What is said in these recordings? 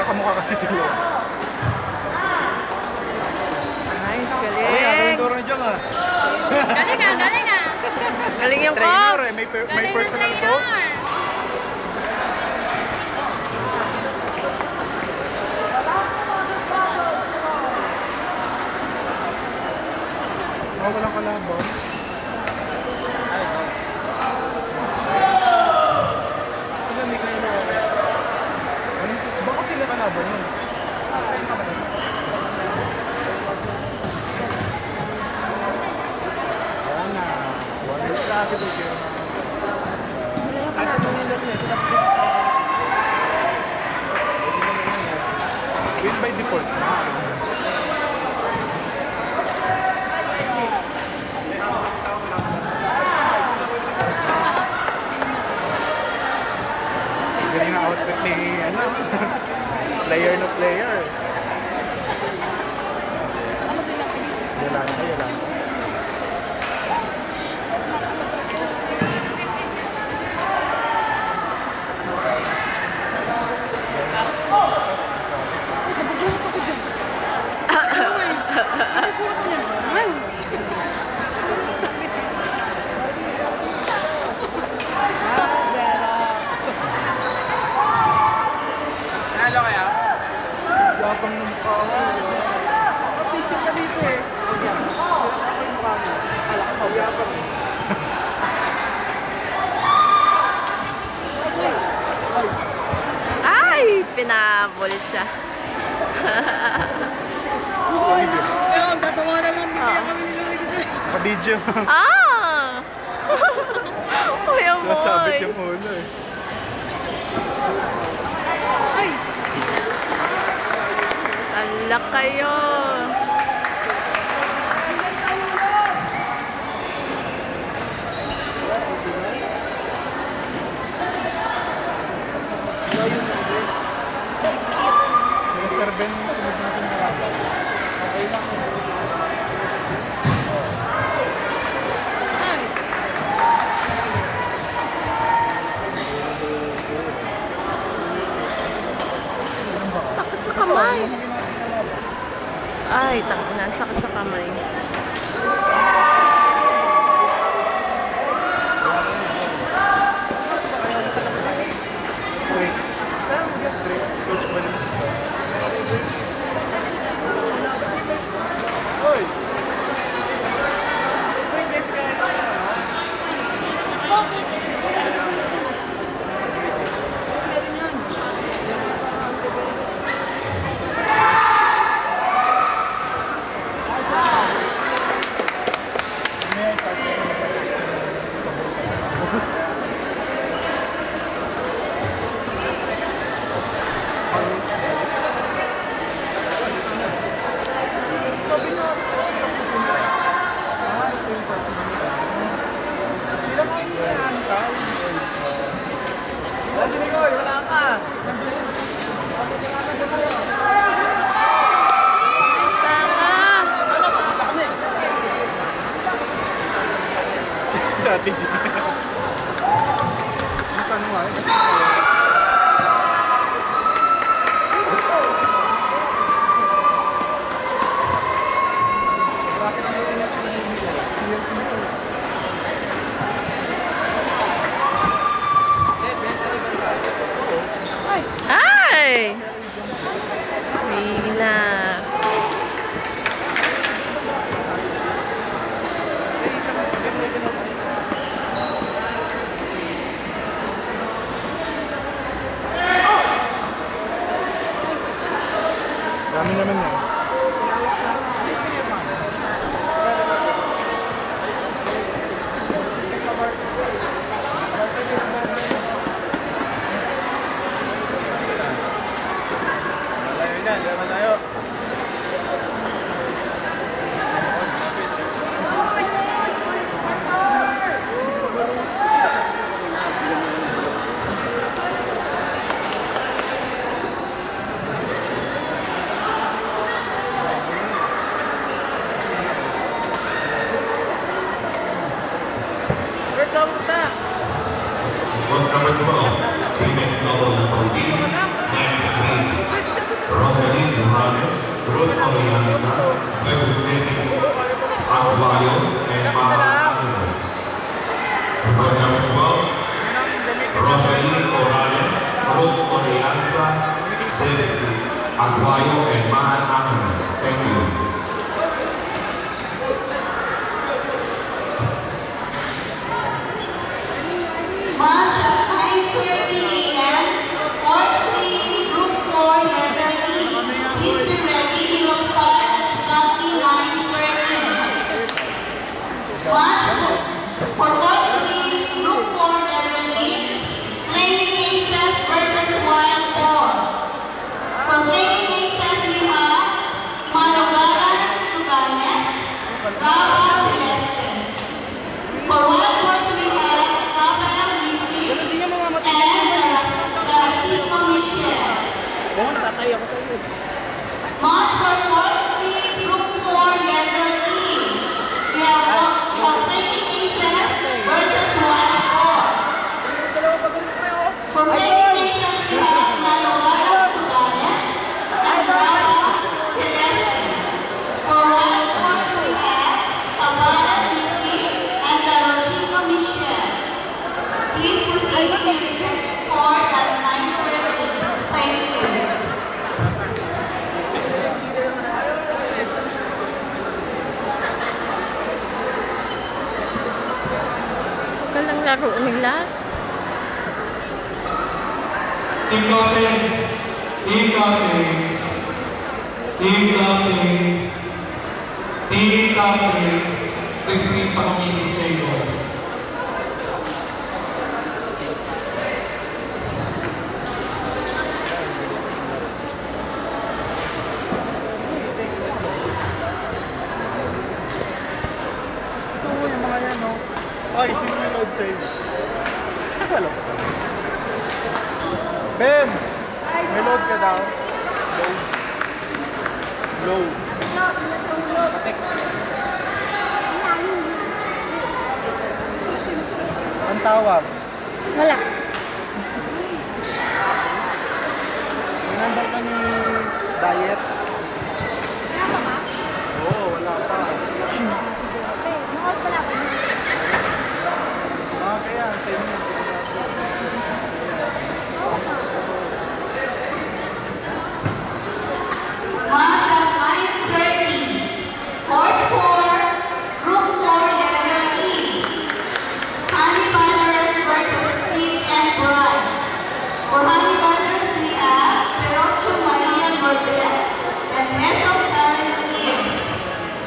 Kamukha kasi sila. Nice, galing. Galing nga, galing nga. Galing yung trainer, coach. May personal coach. Oh, walang kalaban. Baka sila kalaban yun. Yan na. Wala yung traffic ito. Kasi ito nila niya. Win by default. Galing na outfit ni ano, player na player. Ano sila tigis? Yolanda, Yolanda. Nagugulat ako dyan. Nagugulat ako dyan. Ay! Nalo kaya? Yapang ng mukha ko. Picture ka dito eh. Yapang. Ay, pinabol siya. Kaya ang tatawanan lang din kaya kami ni Louie dito. Ka-video. Ah! Kuya Moy. Sasabit yung ulo eh. Ay! Ala kayo. Serben yung sunod natin na okay lang. Ay! Sakit sa kamay. Ay, tangina, sakit sa kamay. ka. Strategy. Saan mo ay? Ay! Mina. Dami naman yan. Malayo yan, malayo. Book number 12, female double number D, Rosalie Morales, Ruth Oriana, versus David Aguayo, and Book number 12, Rosalie Morales, Ruth Oriana, David Aguayo, and Mahan Ángeles. Thank you. March at 9:30 a.m. Court 3, Group 4, Level E. Please be ready. We will start at exactly 9:30. March for Court 3, Group 4, Level E. Flaming cases versus wild boar. For flaming cases, we have Manogaran Suganes, Gaba Celeste. For wild boars, we have March for Court 3, Group 4, Level E. We have flaming cases versus wild boar. For flaming cases, we have Manogaran Suganes and Gaba Celeste. For wild boars, we have Abara Rizzi and Garochino Michelle. Please proceed to your court at 9:30. Thank you. Kalang laro nila. Team captains, team captains, team captains, team captains, please meet sa committee's table. Ito yung mga yan, no? Ay, sino may load save? Wala pa. Ben! May load ka daw? Load. Patek. Ang tawag? Wala. May number ka ni Diet? Oo, wala pa. Kaya, sa inyo. March at 9:30. Court 4, Group 4, Level E. Honey Butters versus Steve and Bride. For Honey Butters, we have Perocho Maria Lourdes and Nesol Karen Ian.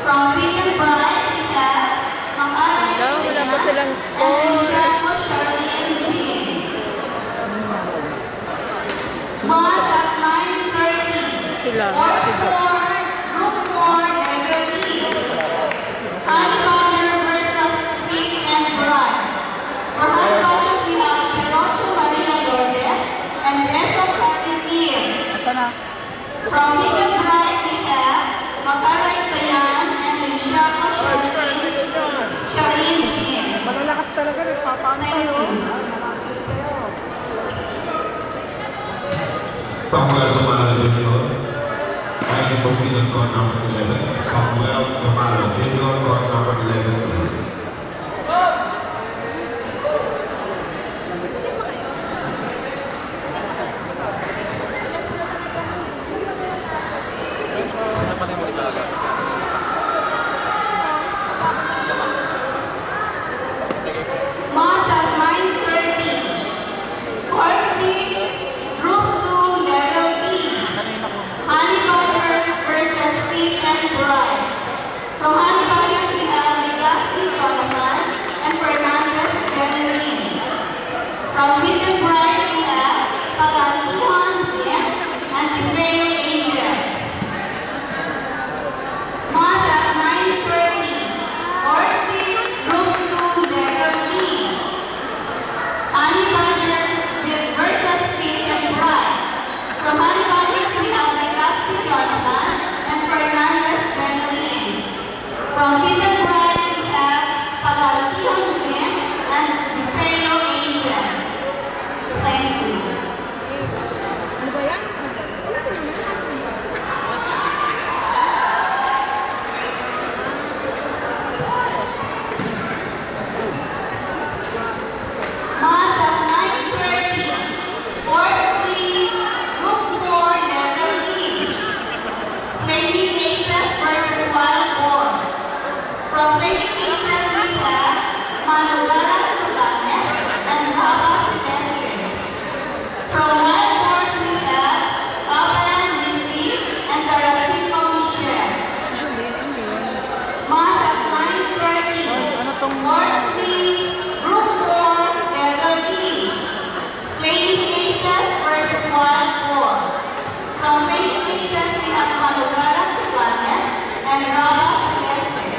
From Steve and Bride, we have Hello, wala pa silang score. March at 9:30. Sila, Court Ate Jo. 4, Group 4, Level E. Honey Butter versus Steve and Bride. For Honey Butters, we have Perocho Maria Lourdes and From Lincoln Bright, we have Makaray Bayan and Limshako Sharin Jin. Malalakas talaga, nagpapantay, oh. Samuel Tomalo Jr. Fighting for freedom court number 11. Samuel Tomalo Jr. court number 11. March at 9:30. Court 6, Group 2, Level B. Honey Butters versus Pete and Bright. From Honey Butters, we have Legaspi Jonathan and Fernandez Jeneline. From Pete and Bright, we have Pagantihan Zim and Tifeo Angel. March at 9:30. Court 6, Group 2, Level B. Honey Butters versus Pete and Bright. From Honey Butters, we have Legaspi Jonathan and Fernandez Jeneline. From Pete and Bright, we have Pagantihan Zim and Tifeo Angel. Thank you. March at 9:30. Court 3, Group 4, Level E. Flaming Aces versus Wild Boar. From Flaming Aces, we have Manugara Suganesh and Hava Silvestre. From Wild Boars, we have Babayan Lizzy and Darachiko Michelle. March at 9:30. Court 3, Group 4, Level E. Flaming Aces versus Wild Boar. From Flaming Aces, we have Manugara Suganesh and Rava Silvestre.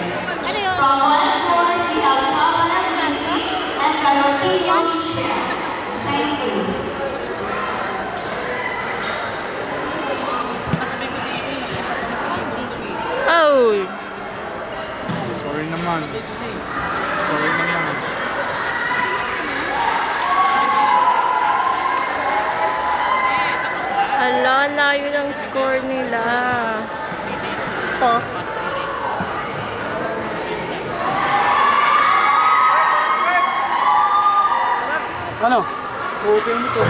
From Wild Boars, we have Babayan Lizzy and Darachiko Michelle. Thank you. Oh! Sorry naman. Sorry naman. Ala, layo ng score nila. Ito. Ano? Okay mo to.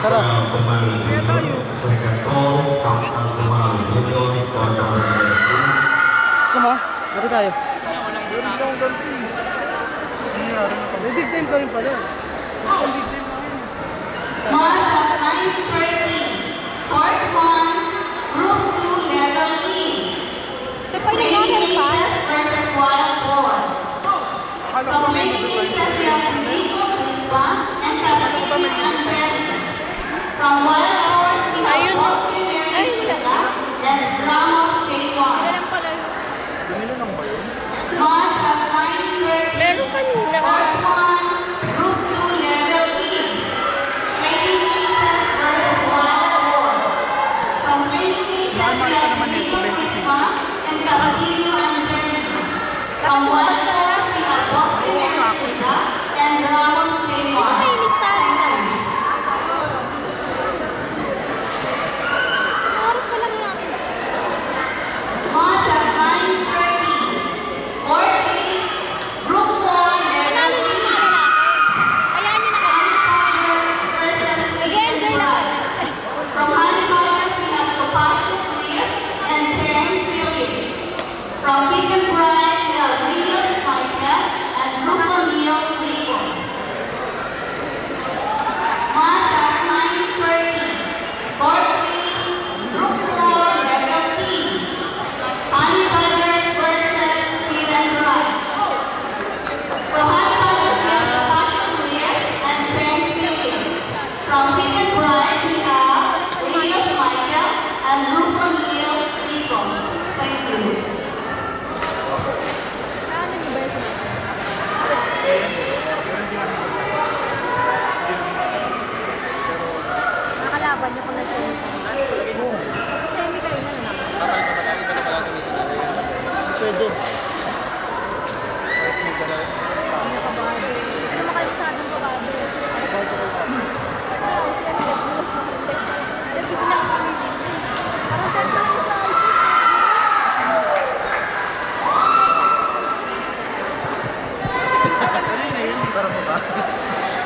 Tara. Samuel Tomalo Jr. Second call. Samuel Tomalo Jr. court number 11. Gusto mo? Mati tayo. May big time ka rin pala. Big time na yun. March at 9:30. Court 1, Group 2, Level E. Flaming Aces versus Wild Boar. From Flaming Aces, we have Enrico Crispa and Castillo Angel. From Wild Boars, we have Oscar Mary Sila and Ramos J1. March at 9:30. Meron kanina. Court 1, Group 2, Level E. Flaming Aces versus Wild Boars. From Flaming Aces, we have Enrico Crispa and Castillo Angel. From Wild Boars, we have Oscar Mary Sila and Ramos J1. March at 9:30. Court 8, Group 4, Level E.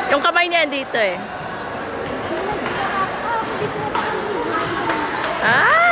Yung kamay niya dito eh. Ah!